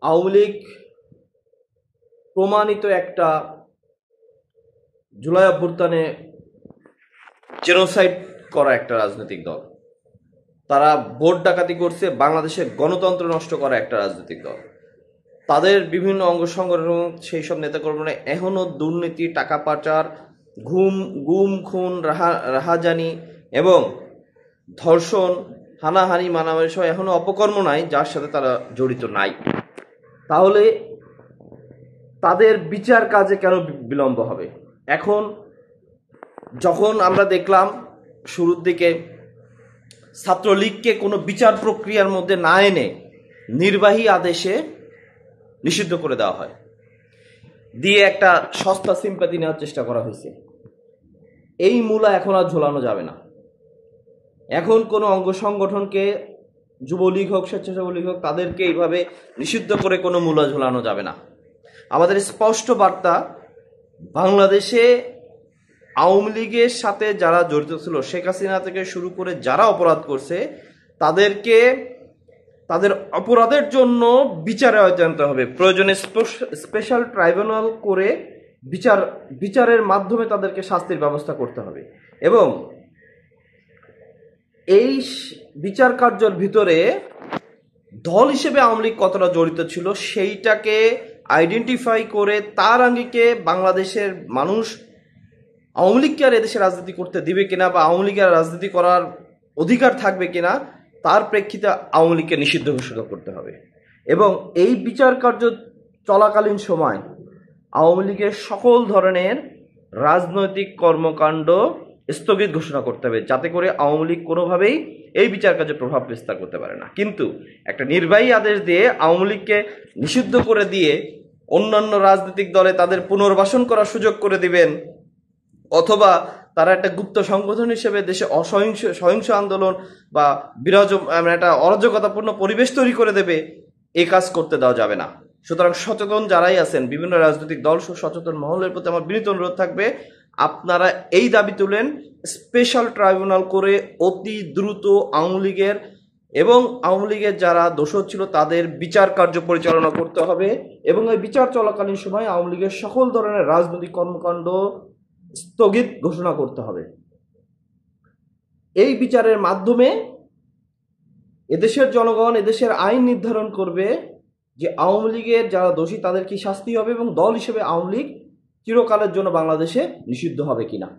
আওয়ামী লীগ প্রমাণিত একটা জুলাই অভ্যুত্থানে জেনোসাইড করা একটা রাজনৈতিক দল। তারা ভোট ডাকাতি করছে, বাংলাদেশের গণতন্ত্র নষ্ট করা একটা রাজনৈতিক দল। তাদের বিভিন্ন অঙ্গ সংগঠন, সেই সব নেতাকর্মীরা এখনও দুর্নীতি, টাকা পাচার, গুম খুন, রাহাজানি এবং ধর্ষণ, হানাহানি, মারামারি সহ এখনো অপকর্ম নাই যার সাথে তারা জড়িত নাই। তাহলে তাদের বিচার কাজে কেন বিলম্ব হবে? এখন যখন আমরা দেখলাম শুরুর দিকে ছাত্রলীগকে কোনো বিচার প্রক্রিয়ার মধ্যে না এনে নির্বাহী আদেশে নিষিদ্ধ করে দেওয়া হয়, দিয়ে একটা সস্তা সিম্পাতি নেওয়ার চেষ্টা করা হয়েছে। এই মূলা এখন আর ঝোলানো যাবে না। এখন কোনো অঙ্গ সংগঠনকে, যুবলীগ হোক, স্বেচ্ছাসেবক হোক, তাদেরকে এইভাবে নিষিদ্ধ করে কোনো মূলা ঝোলানো যাবে না। আমাদের স্পষ্ট বার্তা, বাংলাদেশে আওয়ামী লীগের সাথে যারা জড়িত ছিল, শেখ হাসিনা থেকে শুরু করে যারা অপরাধ করছে, তাদেরকে তাদের অপরাধের জন্য বিচারে আওতায় আনতে হবে। প্রয়োজনে স্পেশাল ট্রাইব্যুনাল করে বিচারের মাধ্যমে তাদেরকে শাস্তির ব্যবস্থা করতে হবে। এবং এই বিচার কার্যের ভিতরে দল হিসেবে আওয়ামী লীগ কতটা জড়িত ছিল সেইটাকে আইডেন্টিফাই করে তার আঙ্গিকে বাংলাদেশের মানুষ আওয়ামী লীগকে আর এদেশে রাজনীতি করতে দিবে কিনা বা আওয়ামী লীগের রাজনীতি করার অধিকার থাকবে কিনা তার প্রেক্ষিতে আওয়ামী লীগকে নিষিদ্ধ ঘোষণা করতে হবে। এবং এই বিচার কার্য চলাকালীন সময় আওয়ামী লীগের সকল ধরনের রাজনৈতিক কর্মকাণ্ড স্থগিত ঘোষণা করতে হবে, যাতে করে আওয়ামী লীগ কোনোভাবেই এই বিচার কাজে প্রভাব বিস্তার করতে পারে না। কিন্তু একটা নির্বাহী আদেশ দিয়ে আওয়ামী লীগকে নিষিদ্ধ করে দিয়ে অন্যান্য রাজনৈতিক দলে তাদের পুনর্বাসন করার সুযোগ করে দিবেন, অথবা তারা একটা গুপ্ত সংগঠন হিসেবে দেশে সহিংস আন্দোলন বা একটা অরাজকতাপূর্ণ পরিবেশ তৈরি করে দেবে, এই কাজ করতে দেওয়া যাবে না। সুতরাং সচেতন যারাই আছেন, বিভিন্ন রাজনৈতিক দল সচেতন মহলের প্রতি আমার বিনীত অনুরোধ থাকবে, আপনারা এই দাবি তুলেন, স্পেশাল ট্রাইব্যুনাল করে অতি দ্রুত আওয়ামী লীগের এবং আওয়ামী লীগের যারা দোষর ছিল তাদের বিচার কার্য পরিচালনা করতে হবে। এবং এই বিচার চলাকালীন সময় আওয়ামী লীগের সকল ধরনের রাজনৈতিক কর্মকাণ্ড স্থগিত ঘোষণা করতে হবে। এই বিচারের মাধ্যমে এদেশের জনগণ, এদেশের আইন নির্ধারণ করবে যে আওয়ামী লীগের যারা দোষী তাদের কি শাস্তি হবে এবং দল হিসেবে আওয়ামী লীগ চিরকালের জন্য বাংলাদেশে নিষিদ্ধ হবে কিনা।